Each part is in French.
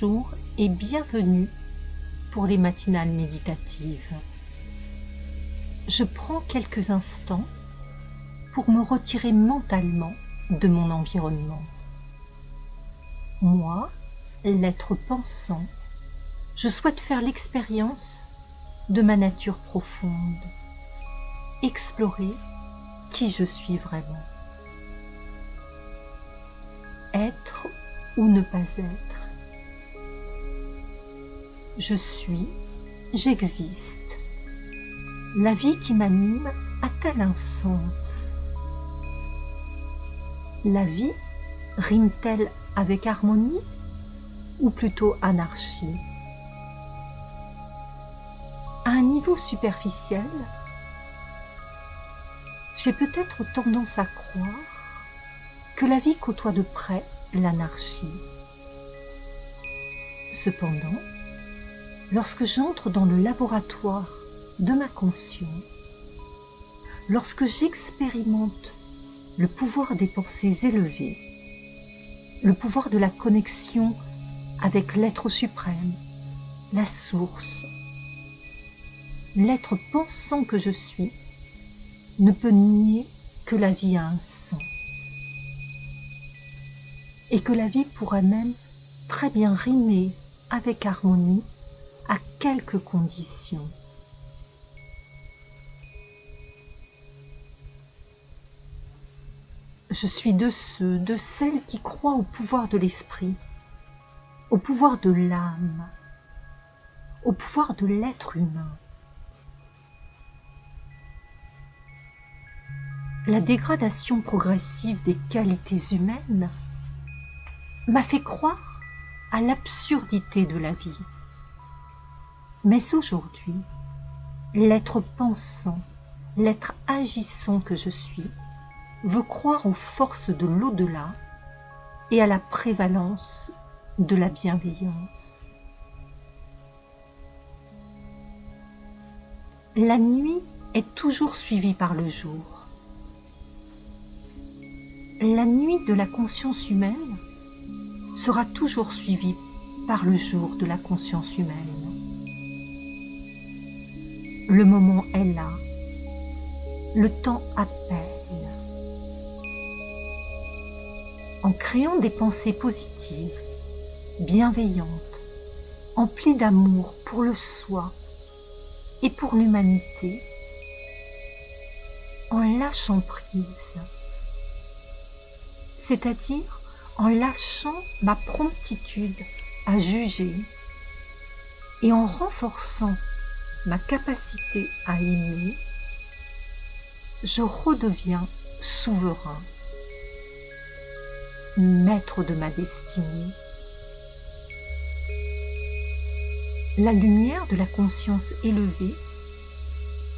bonjour et bienvenue pour les matinales méditatives. Je prends quelques instants pour me retirer mentalement de mon environnement. Moi, l'être pensant, je souhaite faire l'expérience de ma nature profonde, explorer qui je suis vraiment. Être ou ne pas être. Je suis, j'existe. La vie qui m'anime a-t-elle un sens? La vie rime-t-elle avec harmonie ou plutôt anarchie? À un niveau superficiel, j'ai peut-être tendance à croire que la vie côtoie de près l'anarchie. Cependant, lorsque j'entre dans le laboratoire de ma conscience, lorsque j'expérimente le pouvoir des pensées élevées, le pouvoir de la connexion avec l'être suprême, la source, l'être pensant que je suis ne peut nier que la vie a un sens et que la vie pourrait même très bien rimer avec harmonie à quelques conditions. Je suis de ceux, de celles qui croient au pouvoir de l'esprit, au pouvoir de l'âme, au pouvoir de l'être humain. La dégradation progressive des qualités humaines m'a fait croire à l'absurdité de la vie. Mais aujourd'hui, l'être pensant, l'être agissant que je suis, veut croire aux forces de l'au-delà et à la prévalence de la bienveillance. La nuit est toujours suivie par le jour. La nuit de la conscience humaine sera toujours suivie par le jour de la conscience humaine. Le moment est là, le temps appelle. En créant des pensées positives, bienveillantes, emplies d'amour pour le soi et pour l'humanité, en lâchant prise, c'est-à-dire en lâchant ma promptitude à juger et en renforçant ma capacité à aimer, je redeviens souverain, maître de ma destinée. La lumière de la conscience élevée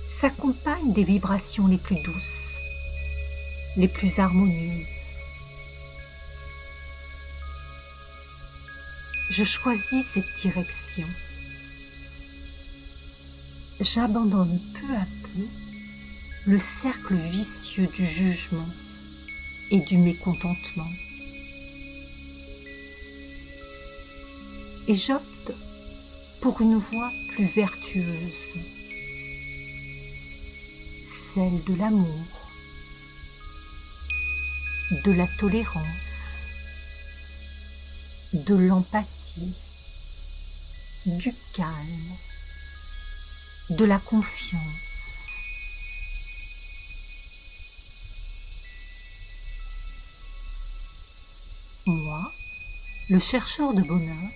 s'accompagne des vibrations les plus douces, les plus harmonieuses. Je choisis cette direction. J'abandonne peu à peu le cercle vicieux du jugement et du mécontentement. Et j'opte pour une voie plus vertueuse, celle de l'amour, de la tolérance, de l'empathie, du calme, de la confiance. Moi, le chercheur de bonheur,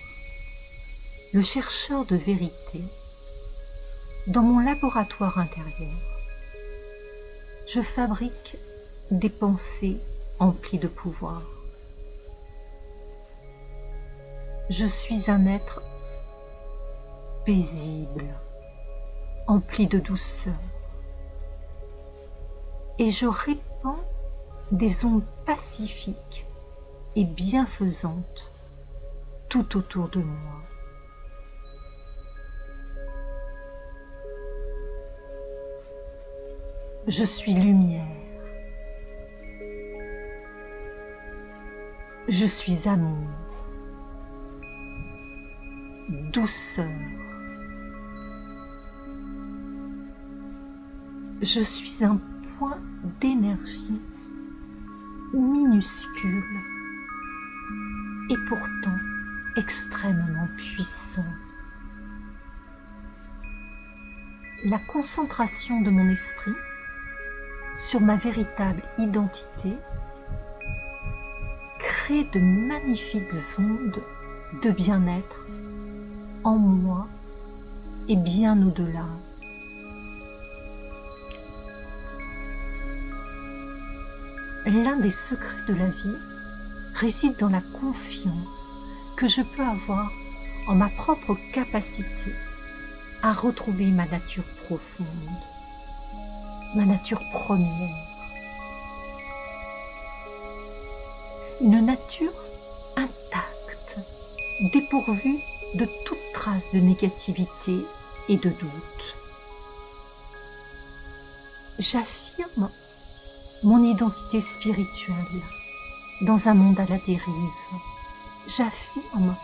le chercheur de vérité, dans mon laboratoire intérieur, je fabrique des pensées emplies de pouvoir. Je suis un être paisible, empli de douceur, et je répands des ondes pacifiques et bienfaisantes tout autour de moi. Je suis lumière. Je suis amour. douceur. Je suis un point d'énergie minuscule et pourtant extrêmement puissant. La concentration de mon esprit sur ma véritable identité crée de magnifiques ondes de bien-être en moi et bien au-delà. L'un des secrets de la vie réside dans la confiance que je peux avoir en ma propre capacité à retrouver ma nature profonde, ma nature première. Une nature intacte, dépourvue de toute trace de négativité et de doute. J'affirme mon identité spirituelle dans un monde à la dérive. J'affirme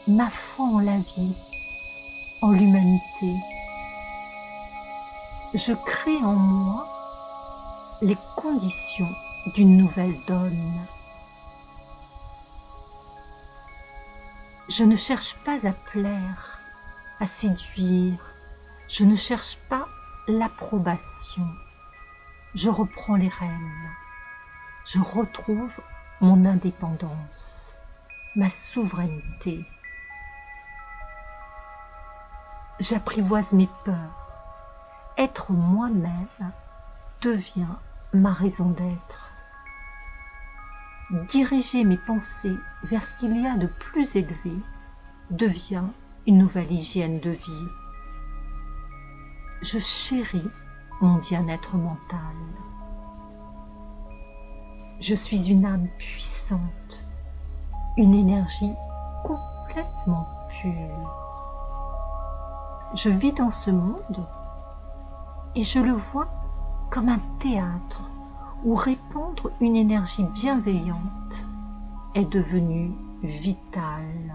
ma foi en la vie, en l'humanité. Je crée en moi les conditions d'une nouvelle donne. Je ne cherche pas à plaire, à séduire. Je ne cherche pas l'approbation. Je reprends les rênes. Je retrouve mon indépendance, ma souveraineté. J'apprivoise mes peurs. Être moi-même devient ma raison d'être. Diriger mes pensées vers ce qu'il y a de plus élevé devient une nouvelle hygiène de vie. Je chéris mon bien-être mental. Je suis une âme puissante, une énergie complètement pure. Je vis dans ce monde et je le vois comme un théâtre où répandre une énergie bienveillante est devenu vital.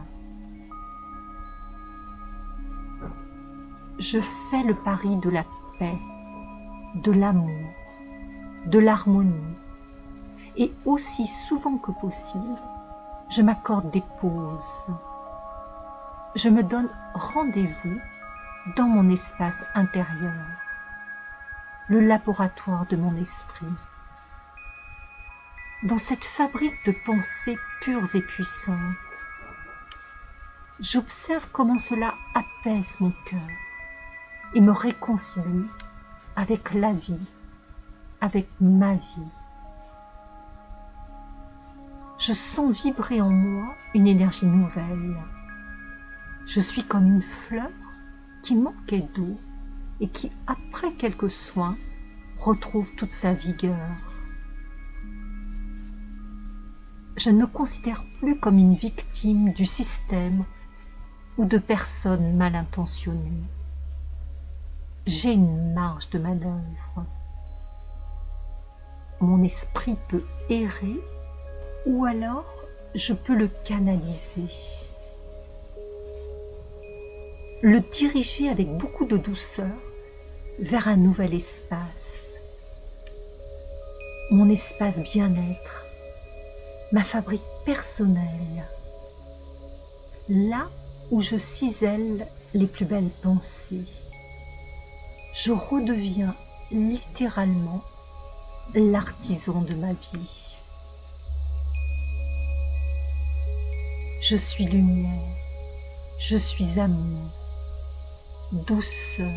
Je fais le pari de la paix, de l'amour, de l'harmonie, et aussi souvent que possible, je m'accorde des pauses. Je me donne rendez-vous dans mon espace intérieur, le laboratoire de mon esprit. Dans cette fabrique de pensées pures et puissantes, j'observe comment cela apaise mon cœur et me réconcilie avec la vie, avec ma vie. Je sens vibrer en moi une énergie nouvelle. Je suis comme une fleur qui manquait d'eau et qui, après quelques soins, retrouve toute sa vigueur. Je ne me considère plus comme une victime du système ou de personnes mal intentionnées. J'ai une marge de manœuvre. Mon esprit peut errer ou alors je peux le canaliser. Le diriger avec beaucoup de douceur vers un nouvel espace. Mon espace bien-être, ma fabrique personnelle, là où je cisèle les plus belles pensées. Je redeviens littéralement l'artisan de ma vie. Je suis lumière, je suis amour, douceur.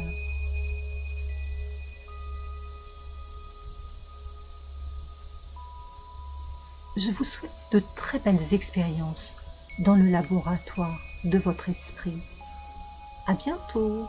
Je vous souhaite de très belles expériences dans le laboratoire de votre esprit. À bientôt!